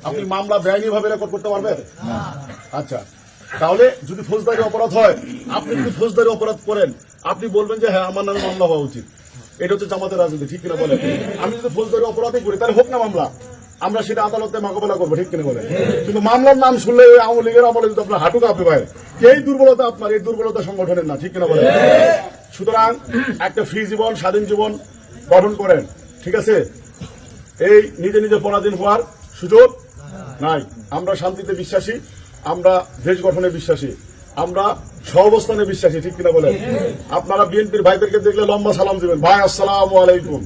আপনি মামলা বেআইনি ভাবে রেকর্ড করতে পারবেন? আচ্ছা, তাহলে যদি ফৌজদারি অপরাধ হয়, আপনি যদি ফৌজদারি অপরাধ করেন, আপনি বলবেন যে হ্যাঁ আমার নামে মামলা হওয়া উচিত। এটা হচ্ছে জামাতের রাজনীতি, ঠিক কিনা বলেন? আমি যদি ফৌজদারি অপরাধই করি তাহলে হোক না মামলা, আমরা সেটা আদালতে মোকাবেলা করবো, ঠিক কিনা বলেন? কিন্তু মামলার নাম শুনলে ওই আওয়ামী লীগের আমলে যদি আপনার হাঁটু কাঁপে ভাই, এই দুর্বলতা আপনার, এই দুর্বলতা সংগঠনের না, ঠিক কিনা বলেন? সুতরাং একটা ফ্রি জীবন, স্বাধীন জীবন গঠন করেন, ঠিক আছে? এই নিজে নিজে পরাধীন হওয়ার সুযোগ নাই। আমরা শান্তিতে বিশ্বাসী, আমরা দেশ গঠনে বিশ্বাসী, আমরা সহাবস্থানে বিশ্বাসী, ঠিক কিনা বলেন? আপনারা বিএনপির ভাইদেরকে দেখলে লম্বা সালাম দিবেন, ভাই আসসালামু আলাইকুম।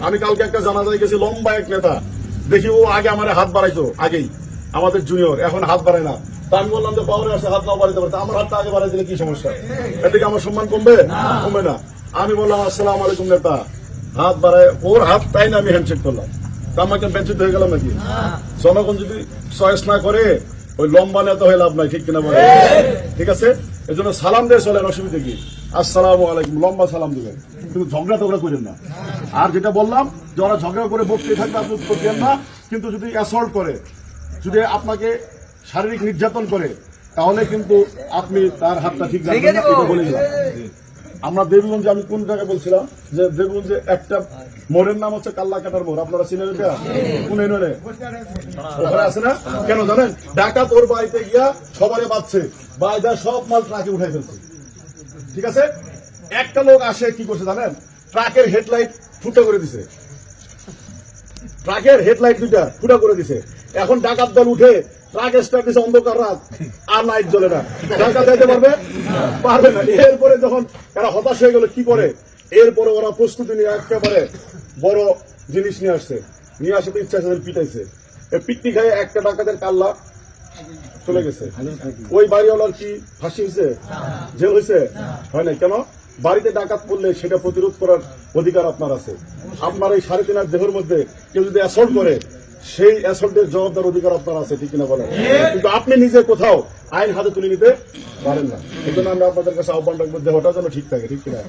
আমি কালকে একটা জানাজায় গেছি, লম্বা এক নেতা, দেখি ও আগে আমার হাত বাড়াইতো, আগেই আমাদের জুনিয়র, এখন হাত বাড়ায় না। তা আমি বললাম যে পাওয়ারে আসছে, হাত নাও বাড়াইতে পারতো, আমার হাতটা আগে বাড়াই দিলে কি সমস্যা? এদিকে আমার সম্মান কমবে? কমবে না। আমি বললাম আসসালামু আলাইকুম নেতা, হাত বাড়ায়, ওর হাত তাই না আমি হ্যান্ডশেক করলাম, তা আমাকে বেঞ্চিত হয়ে গেলাম নাকি? জনগণ যদি চয়েস না করে ওই লম্বা নেতা হয়ে লাভ নাই, ঠিক কিনা বলে? ঠিক আছে, এই জন্য সালাম দিয়ে চলেন, অসুবিধা কি? আসসালামু আলাইকুম, লম্বা সালাম দিবেন, কিন্তু ঝগড়া টগড়া করেন না। আর যেটা বললাম, যারা ঝগড়া করে বসতে থাকবে আপনি উত্তর দেন না, কিন্তু যদি অ্যাসল্ট করে, যদি আপনাকে শারীরিক নির্যাতন করে, তাহলে কিন্তু আপনি তার হাতটা ঠিক রাখবেন না, এটা বলে দিলাম। আমরা দেবগঞ্জে, আমি কোন জায়গায় বলছিলাম যে দেবগঞ্জে একটা মোড়ের নাম হচ্ছে কাল্লা কাটার মোড়, আপনারা চিনেন এটা? কোন ইউনিয়নে? ওখানে আছে না? কেন জানেন? ডাকাত ওর বাড়িতে গিয়া সবারে বাঁধছে, বাইদা সব মাল ট্রাকে উঠাই ফেলছে, ঠিক আছে? একটা লোক আসে কি করছে জানেন? ট্রাকের হেডলাইট ফুটো করে দিছে, ট্রাকের হেডলাইট দুইটা ফুটা করে দিছে। এখন ডাকাত দল উঠে ট্রাক স্টার্ট দিছে, অন্ধকার রাত, আর লাইট জ্বলে না, ডাকাত যাইতে পারবে? পারবে না। এরপরে যখন এরা হতাশ হয়ে গেল, কি করে? এরপরে ওরা প্রস্তুতি নিয়ে একেবারে বড় জিনিস নিয়ে আসছে, নিয়ে আসতে ইচ্ছা আছে পিটাইছে। পিটনি খাই একটা ডাকাতের কাল্লা চলে গেছে। ওই বাড়িওয়ালার কি ফাঁসি হয়েছে? জেল হয়েছে? হয় নাই। কেন? বাড়িতে ডাকাত পড়লে সেটা প্রতিরোধ করার অধিকার আপনার আছে। আপনার এই 3.5 দেহের মধ্যে কেউ যদি অ্যাসল্ট করে, সেই অ্যাসল্টের জবাবদার অধিকার আপনার আছে, ঠিক কিনা বলেন? কিন্তু আপনি নিজে কোথাও আইন হাতে তুলে নিতে পারেন না। এই জন্য আমরা আপনাদের কাছে আহ্বান রাখবো, দেহটা যেন ঠিক থাকে, ঠিক কিনা?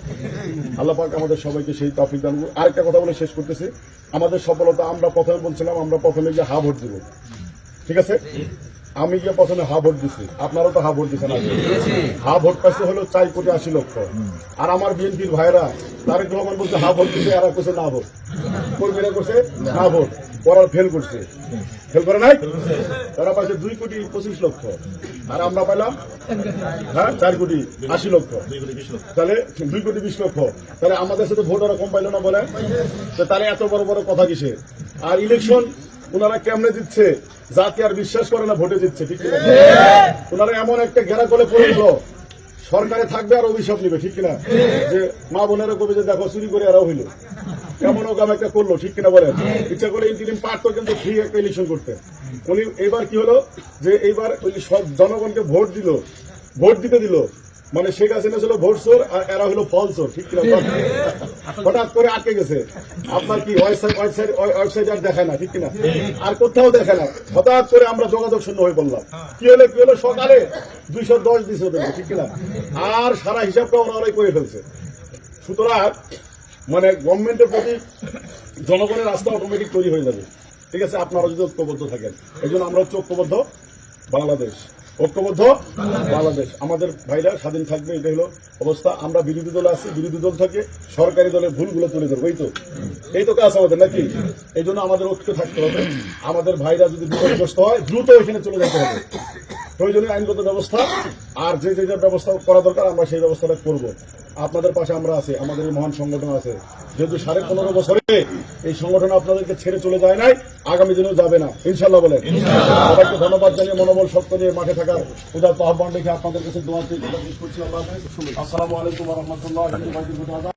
আল্লাহ পাক আমাদের সবাইকে সেই তৌফিক দান করুন। আরেকটা কথা বলে শেষ করতেছি, আমাদের সফলতা, আমরা প্রথমে বলছিলাম আমরা প্রথমে যে হা ভোট দিব, ঠিক আছে? আমি গিয়ে প্রথমে হা ভোট দিচ্ছি, আপনারাও তো হা ভোট দিচ্ছেন। হা ভোট পাইছে হলো 4,80,00,000। আর আমার বিএনপির ভাইরা তারেক রহমান বলছে হা ভোট দিচ্ছে, এরা করছে না ভোট, কর্মীরা করছে না ভোট, ওরা ফেল করছে। ফেল করে নাই? তারা পাইছে 2,25,00,000, আর আমরা পাইলাম 4,80,00,000। তাহলে 2,20,00,000। তাহলে আমাদের সাথে ভোট ওরা কম পাইল না বলে? তাহলে এত বড় বড় কথা কিসে? আর ইলেকশন ওনারা কেমনে দিচ্ছে, জাতি আর বিশ্বাস করে না, ভোটে দিচ্ছে, ঠিক কিনা? ওনারা এমন একটা ঘেরা করে পড়ে গেল, সরকারে থাকবে আর অভিশাপ নিবে, ঠিক কিনা? যে মা বোনেরা কবে যে দেখো চুরি করে এরাও হইল, এমনও কাম একটা করলো, ঠিক কিনা বলেন? ইচ্ছা করে ইন্টারিম পারতো কিন্তু ফ্রি একটা ইলেকশন করতে। উনি এইবার কি হলো যে এইবার ওই সব জনগণকে ভোট দিল, ভোট দিতে দিল, মানে শেখ হাসিনা ছিল ভোট চোর আর এরা হলো ফল চোর, ঠিক কিনা? হঠাৎ করে আটকে গেছে। আপনার কি ওয়েবসাইট আর দেখায় না, ঠিক কিনা? আর কোথাও দেখায় না। হঠাৎ করে আমরা যোগাযোগ শূন্য হয়ে পড়লাম। কি হলো সকালে 210 দিছে ওদেরকে, ঠিক কিনা? আর সারা হিসাবটা ওরাই করে ফেলছে। সুতরাং মানে গভর্নমেন্টের প্রতি জনগণের আস্থা অটোমেটিক তৈরি হয়ে যাবে, ঠিক আছে? আপনারা যদি ঐক্যবদ্ধ থাকেন। এই জন্য আমরা হচ্ছে ঐক্যবদ্ধ বাংলাদেশ, ঐক্যবদ্ধ বাংলাদেশ। আমাদের ভাইরা স্বাধীন থাকবে, এটা হলো অবস্থা। আমরা বিরোধী দলে আছি, বিরোধী দল থেকে সরকারি দলের ভুলগুলো তুলে ধরবো, এই তো কাজ আমাদের, নাকি? এই জন্য আমাদের ঐক্য থাকতে হবে। আমাদের ভাইরা যদি বিপদগ্রস্ত হয়, দ্রুত ওইখানে চলে যেতে হবে। প্রয়োজনীয় আইনগত ব্যবস্থা আর যে ব্যবস্থা করা দরকার আমরা সেই ব্যবস্থাটা করব। আপনাদের পাশে আমরা আছি, আমাদের এই মহান সংগঠন আছে। যেহেতু 15.5 বছরে এই সংগঠন আপনাদেরকে ছেড়ে চলে যায় নাই, আগামী দিনেও যাবে না, ইনশাল্লাহ বলেন। সবাইকে ধন্যবাদ জানিয়ে, মনোবল শক্ত নিয়ে মাঠে থাকার উদারত আহ্বান রেখে আপনাদের কাছে দোয়া করছি। আসসালামু আলাইকুম ওয়া রাহমাতুল্লাহি ওয়া বারাকাতুহু।